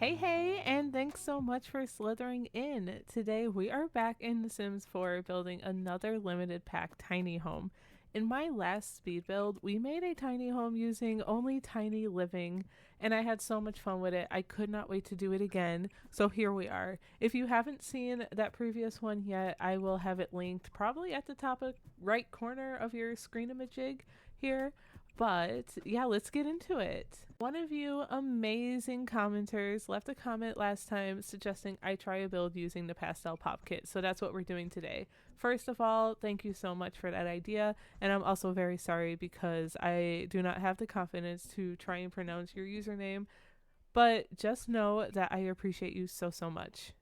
Hey, and thanks so much for slithering in. Today we are back in The Sims 4 building another limited pack tiny home. In my last speed build, we made a tiny home using only tiny living, and I had so much fun with it. I could not wait to do it again. So here we are. If you haven't seen that previous one yet, I will have it linked probably at the top of right corner of your screen imaging here. But yeah, let's get into it. One of you amazing commenters left a comment last time suggesting I try a build using the Pastel Pop Kit, so that's what we're doing today. First of all, thank you so much for that idea, and I'm also very sorry because I do not have the confidence to try and pronounce your username, but just know that I appreciate you so much.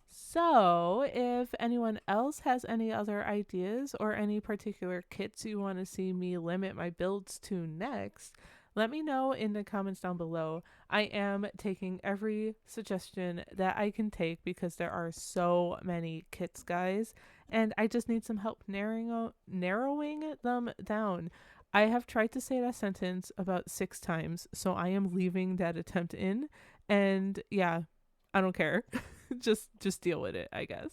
So, if anyone else has any other ideas or any particular kits you want to see me limit my builds to next, let me know in the comments down below. I am taking every suggestion that I can take because there are so many kits, guys, and I just need some help narrowing them down. I have tried to say that sentence about 6 times, so I am leaving that attempt in, and yeah, I don't care. just deal with it, I guess.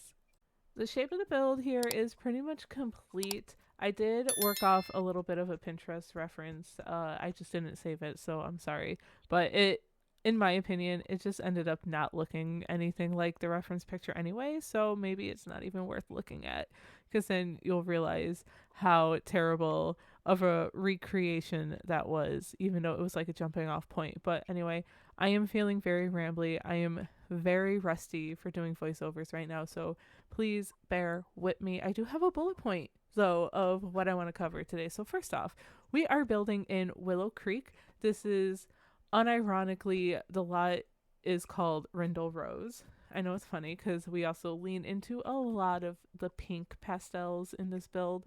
The shape of the build here is pretty much complete. I did work off a little bit of a Pinterest reference. I just didn't save it, so I'm sorry. But in my opinion, it just ended up not looking anything like the reference picture anyway, so maybe it's not even worth looking at, because then you'll realize how terrible of a recreation that was, even though it was like a jumping off point. But anyway, I am feeling very rambly. I am very rusty for doing voiceovers right now, so please bear with me. I do have a bullet point, though, of what I want to cover today. So first off, we are building in Willow Creek. This is, unironically, the lot is called Rindle Rose. I know it's funny because we also lean into a lot of the pink pastels in this build,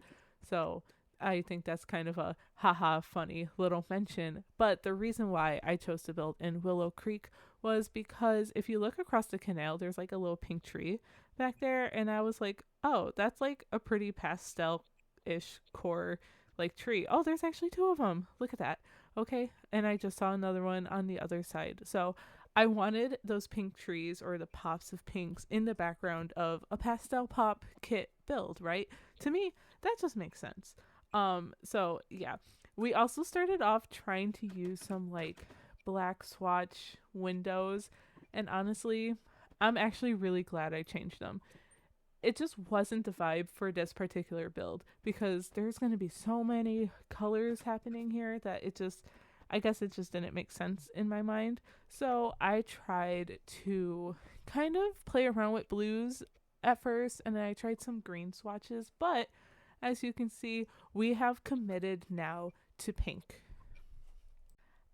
so I think that's kind of a haha funny little mention. But the reason why I chose to build in Willow Creek was because if you look across the canal, there's like a little pink tree back there, and I was like, oh, that's like a pretty pastel-ish core like tree. Oh, there's actually two of them. Look at that. Okay, and I just saw another one on the other side. So I wanted those pink trees or the pops of pinks in the background of a pastel pop kit build, right? To me, that just makes sense. So yeah, we also started off trying to use some like black swatch windows, and honestly, I'm actually really glad I changed them. It just wasn't the vibe for this particular build because there's going to be so many colors happening here that I guess it just didn't make sense in my mind. So I tried to kind of play around with blues at first, and then I tried some green swatches, but as you can see, we have committed now to pink.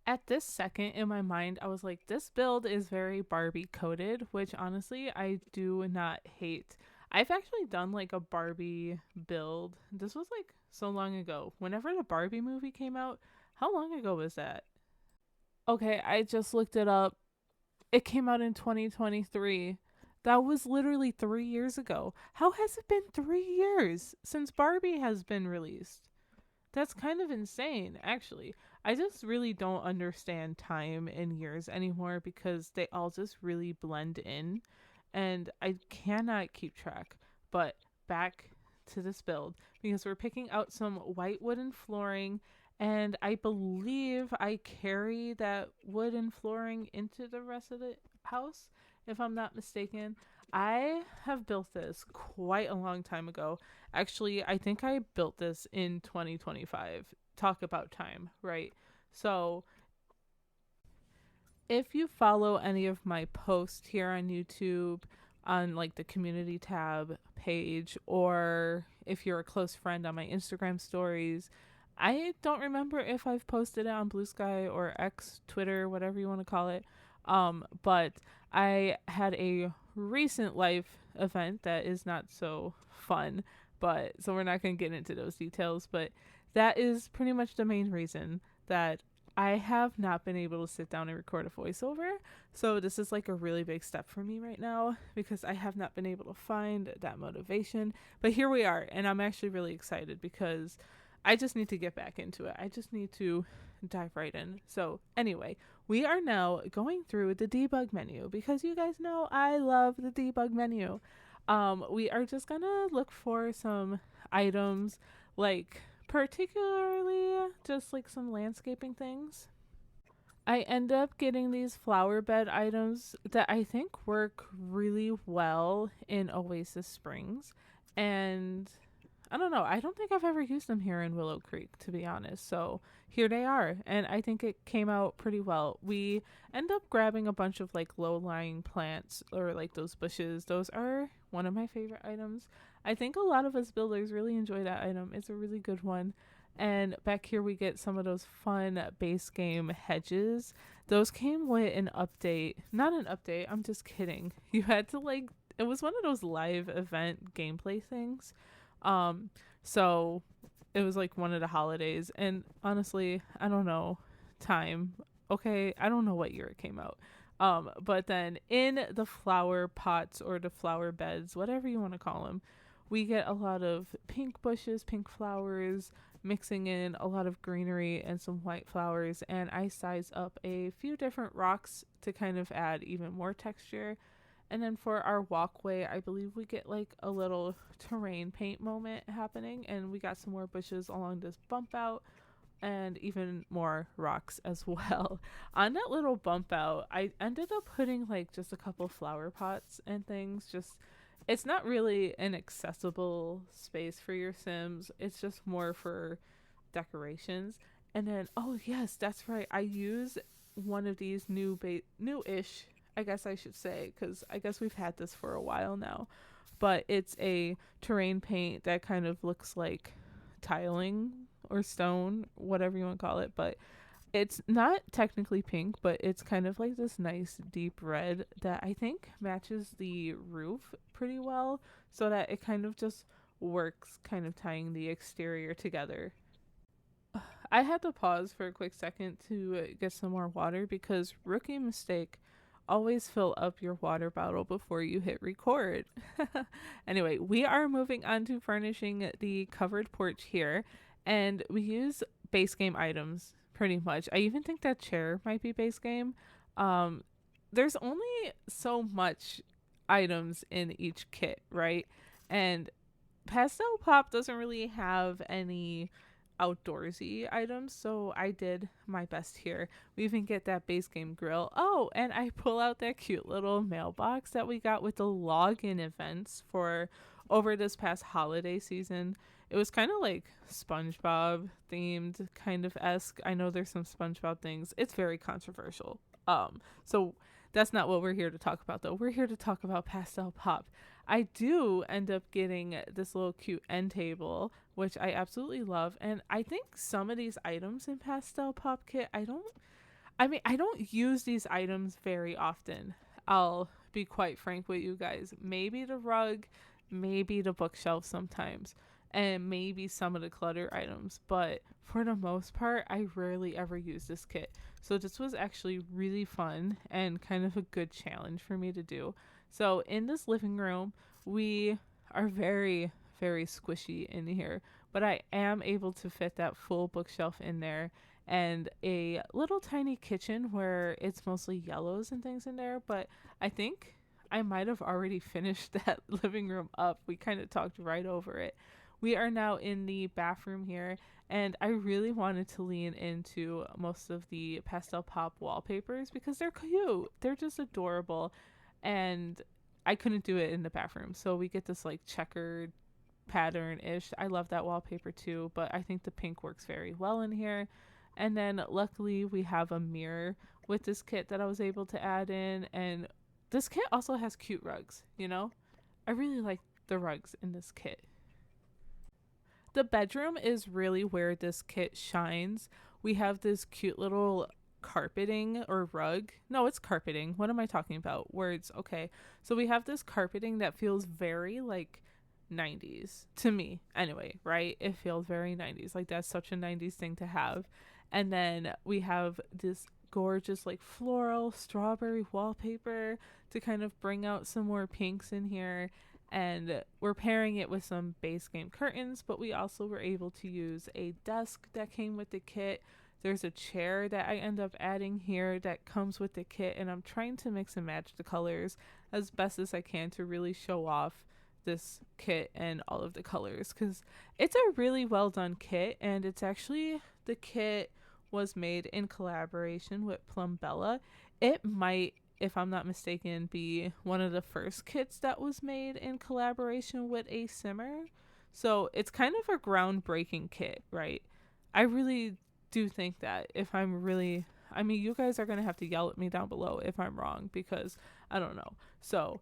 At this second in my mind, I was like, this build is very Barbie coded, which honestly I do not hate. I've actually done like a Barbie build. This was like so long ago. Whenever the Barbie movie came out, how long ago was that? Okay, I just looked it up. It came out in 2023. That was literally 3 years ago. How has it been 3 years since Barbie has been released? That's kind of insane, actually. I just really don't understand time and years anymore because they all just really blend in, and I cannot keep track. But back to this build because we're picking out some white wooden flooring, and I believe I carry that wooden flooring into the rest of the house, if I'm not mistaken. I have built this quite a long time ago. Actually, I think I built this in 2025. Talk about time, right? So, if you follow any of my posts here on YouTube, on like the community tab page, or if you're a close friend on my Instagram stories, I don't remember if I've posted it on Blue Sky or X, Twitter, whatever you want to call it. But I had a recent life event that is not so fun, but so we're not going to get into those details, but that is pretty much the main reason that I have not been able to sit down and record a voiceover. So this is like a really big step for me right now because I have not been able to find that motivation. But here we are, and I'm actually really excited because I just need to get back into it. I just need to dive right in. So, anyway, we are now going through the debug menu because you guys know I love the debug menu. We are just gonna look for some items, like particularly just like some landscaping things. I end up getting these flower bed items that I think work really well in Oasis Springs. And I don't know, I don't think I've ever used them here in Willow Creek, to be honest. So here they are. And I think it came out pretty well. We end up grabbing a bunch of like low lying plants or like those bushes. Those are one of my favorite items. I think a lot of us builders really enjoy that item. It's a really good one. And back here we get some of those fun base game hedges. Those came with an update. Not an update, I'm just kidding. You had to like, it was one of those live event gameplay things. Um so it was like one of the holidays, and honestly, I don't know time. Okay, I don't know what year it came out. But then in the flower pots or the flower beds, whatever you want to call them, we get a lot of pink bushes, pink flowers, mixing in a lot of greenery and some white flowers. And I size up a few different rocks to kind of add even more texture. And then for our walkway, I believe we get like a little terrain paint moment happening. And we got some more bushes along this bump out and even more rocks as well. On that little bump out, I ended up putting like just a couple flower pots and things. Just, it's not really an accessible space for your Sims. It's just more for decorations. And then, oh yes, that's right. I use one of these new-ish, I guess I should say, because I guess we've had this for a while now. But it's a terrain paint that kind of looks like tiling or stone, whatever you want to call it. But it's not technically pink, but it's kind of like this nice deep red that I think matches the roof pretty well, so that it kind of just works, kind of tying the exterior together. I had to pause for a quick second to get some more water because rookie mistake, always fill up your water bottle before you hit record. Anyway, we are moving on to furnishing the covered porch here, and we use base game items pretty much. I even think that chair might be base game. Um, there's only so much items in each kit, right? And Pastel Pop doesn't really have any outdoorsy items, so I did my best here. We even get that base game grill. Oh, and I pull out that cute little mailbox that we got with the login events for over this past holiday season. It was kind of like SpongeBob themed, kind of esque. I know there's some SpongeBob things. It's very controversial. So that's not what we're here to talk about, though. We're here to talk about Pastel Pop. I do end up getting this little cute end table, which I absolutely love. And I think some of these items in Pastel Pop Kit, I don't use these items very often. I'll be quite frank with you guys. Maybe the rug, maybe the bookshelf sometimes, and maybe some of the clutter items. But for the most part, I rarely ever use this kit. So this was actually really fun and kind of a good challenge for me to do. So in this living room, we are very, very squishy in here, but I am able to fit that full bookshelf in there and a little tiny kitchen where it's mostly yellows and things in there. But I think I might have already finished that living room up. We kind of talked right over it. We are now in the bathroom here, and I really wanted to lean into most of the Pastel Pop wallpapers because they're cute. They're just adorable, and I couldn't do it in the bathroom. So we get this like checkered pattern-ish. I love that wallpaper too, but I think the pink works very well in here. And then luckily we have a mirror with this kit that I was able to add in, and this kit also has cute rugs, you know? I really like the rugs in this kit. The bedroom is really where this kit shines. We have this cute little carpeting or rug. No, it's carpeting. What am I talking about? Words. Okay. So we have this carpeting that feels very like 90s to me. Anyway, right? It feels very 90s. Like that's such a 90s thing to have. And then we have this gorgeous like floral strawberry wallpaper to kind of bring out some more pinks in here. And we're pairing it with some base game curtains, but we also were able to use a desk that came with the kit. There's a chair that I end up adding here that comes with the kit, and I'm trying to mix and match the colors as best as I can to really show off this kit and all of the colors, because it's a really well done kit. And it's actually, the kit was made in collaboration with Plumbella. It might, if I'm not mistaken, be one of the first kits that was made in collaboration with a simmer. So it's kind of a groundbreaking kit, right? I really do think that. If I'm really, I mean, you guys are going to have to yell at me down below if I'm wrong, because I don't know. So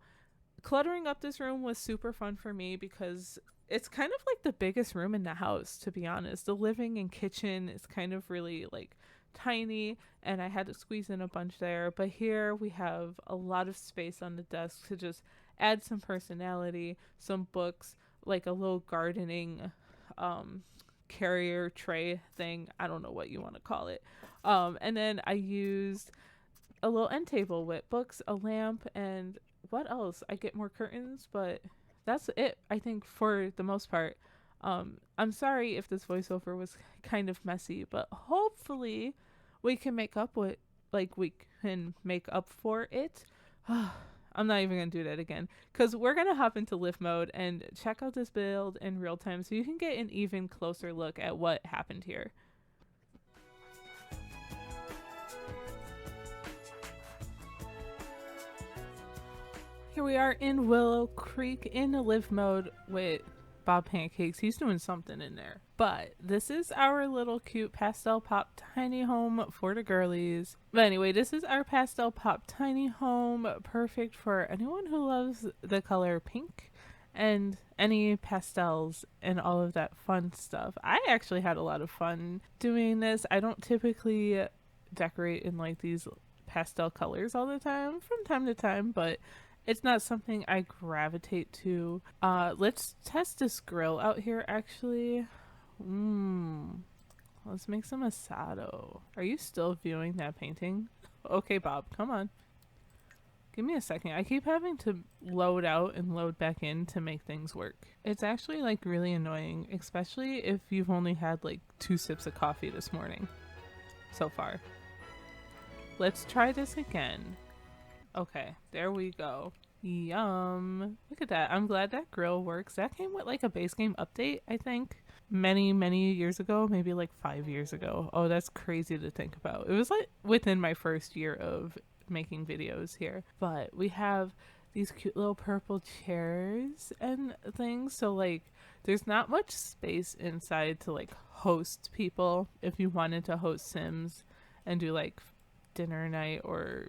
cluttering up this room was super fun for me because it's kind of like the biggest room in the house, to be honest. The living and kitchen is kind of really like tiny, and I had to squeeze in a bunch there. But here we have a lot of space on the desk to just add some personality, some books, like a little gardening carrier tray thing. I don't know what you want to call it. And then I used a little end table with books, a lamp, and what else? I get more curtains, but that's it, I think, for the most part. I'm sorry if this voiceover was kind of messy, but hopefully we can make up for it. I'm not even going to do that again, because we're going to hop into live mode and check out this build in real time so you can get an even closer look at what happened here. Here we are in Willow Creek in the live mode with Bob Pancakes. He's doing something in there. But this is our little cute pastel pop tiny home for the girlies. But anyway, this is our pastel pop tiny home, perfect for anyone who loves the color pink and any pastels and all of that fun stuff. I actually had a lot of fun doing this. I don't typically decorate in like these pastel colors all the time, from time to time, but it's not something I gravitate to. Let's test this grill out here, actually. Let's make some asado. Are you still viewing that painting? Okay, Bob, come on. Give me a second. I keep having to load out and load back in to make things work. It's actually like really annoying, especially if you've only had like 2 sips of coffee this morning so far. Let's try this again. Okay, there we go. Yum. Look at that. I'm glad that grill works. That came with like a base game update, I think. Many years ago, maybe like 5 years ago. Oh, that's crazy to think about. It was like within my first year of making videos here. But we have these cute little purple chairs and things. So like there's not much space inside to like host people if you wanted to host Sims and do like dinner night or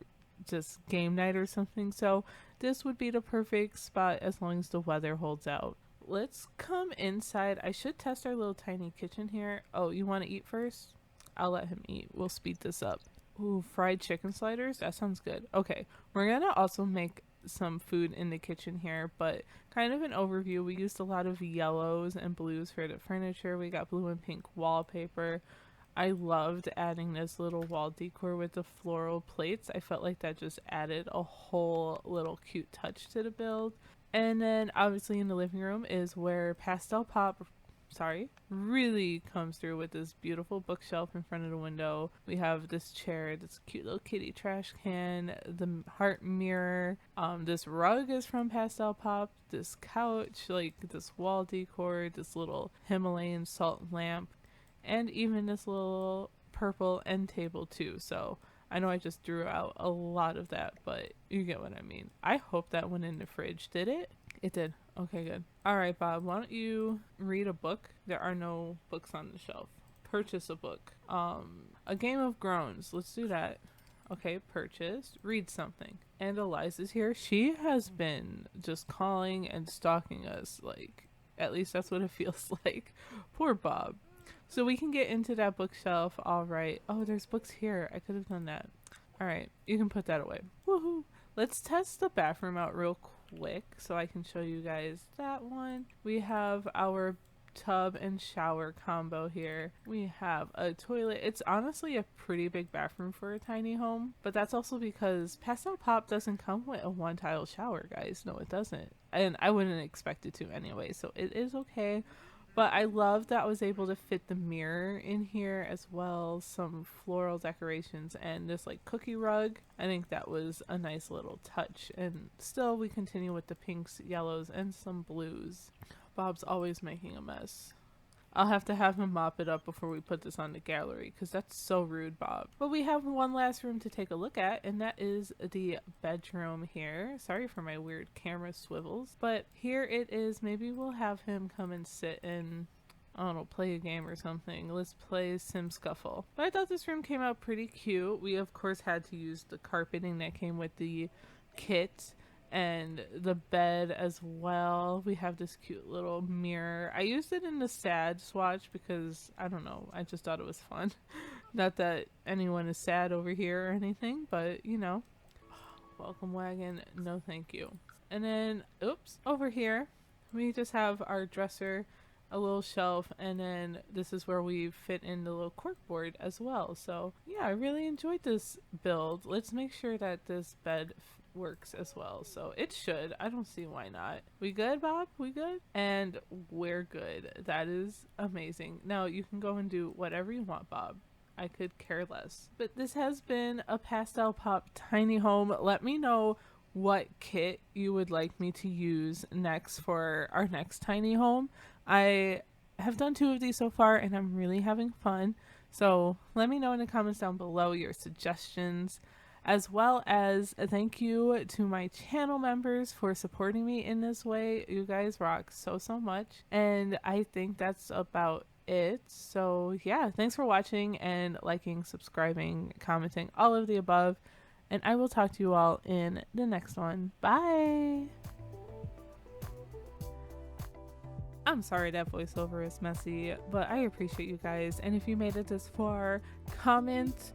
just game night or something. So this would be the perfect spot as long as the weather holds out. Let's come inside. I should test our little tiny kitchen here. Oh, you want to eat first? I'll let him eat. We'll speed this up. Ooh, fried chicken sliders? That sounds good. Okay, we're gonna also make some food in the kitchen here, but kind of an overview. We used a lot of yellows and blues for the furniture. We got blue and pink wallpaper. I loved adding this little wall decor with the floral plates. I felt like that just added a whole little cute touch to the build. And then obviously in the living room is where Pastel Pop really comes through with this beautiful bookshelf in front of the window. We have this chair, this cute little kitty trash can, the heart mirror. This rug is from Pastel Pop. This couch, like this wall decor, this little Himalayan salt lamp, and even this little purple end table too. So I know I just threw out a lot of that, but you get what I mean. I hope that went in the fridge. Did it? It did. Okay, good. All right, Bob, why don't you read a book? There are no books on the shelf. Purchase a book. A Game of Groans. Let's do that. Okay, purchased. Read something. And Eliza's here. She has been just calling and stalking us. Like, at least that's what it feels like. Poor Bob. So we can get into that bookshelf. All right. Oh, there's books here. I could have done that. All right. You can put that away. Woohoo. Let's test the bathroom out real quick so I can show you guys that one. We have our tub and shower combo here. We have a toilet. It's honestly a pretty big bathroom for a tiny home, but that's also because Pastel Pop doesn't come with a one tile shower, guys. No, it doesn't. And I wouldn't expect it to anyway, so it is okay. But I love that I was able to fit the mirror in here as well, some floral decorations, and this like cookie rug. I think that was a nice little touch. And still we continue with the pinks, yellows, and some blues. Bob's always making a mess. I'll have to have him mop it up before we put this on the gallery because that's so rude, Bob. But we have one last room to take a look at, and that is the bedroom here. Sorry for my weird camera swivels, but here it is. Maybe we'll have him come and sit and, I don't know, play a game or something. Let's play Sim Scuffle. But I thought this room came out pretty cute. We of course had to use the carpeting that came with the kit and the bed as well. We have this cute little mirror. I used it in the sad swatch because I don't know, I just thought it was fun. Not that anyone is sad over here or anything, but you know. Welcome wagon, no thank you. And then oops, over here we just have our dresser, a little shelf, and then this is where we fit in the little cork board as well. So yeah, I really enjoyed this build. Let's make sure that this bed works as well, so it should. I don't see why not. We good, Bob? We good? And we're good. That is amazing. Now you can go and do whatever you want, Bob. I could care less. But this has been a Pastel Pop tiny home. Let me know what kit you would like me to use next for our next tiny home. I have done 2 of these so far and I'm really having fun, so let me know in the comments down below your suggestions, as well as a thank you to my channel members for supporting me in this way. You guys rock so much, and I think that's about it. So yeah, thanks for watching and liking, subscribing, commenting, all of the above, and I will talk to you all in the next one. Bye. I'm sorry that voiceover is messy, but I appreciate you guys, and if you made it this far, comment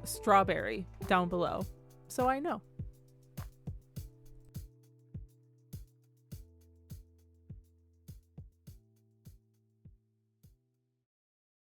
strawberry down below so I know.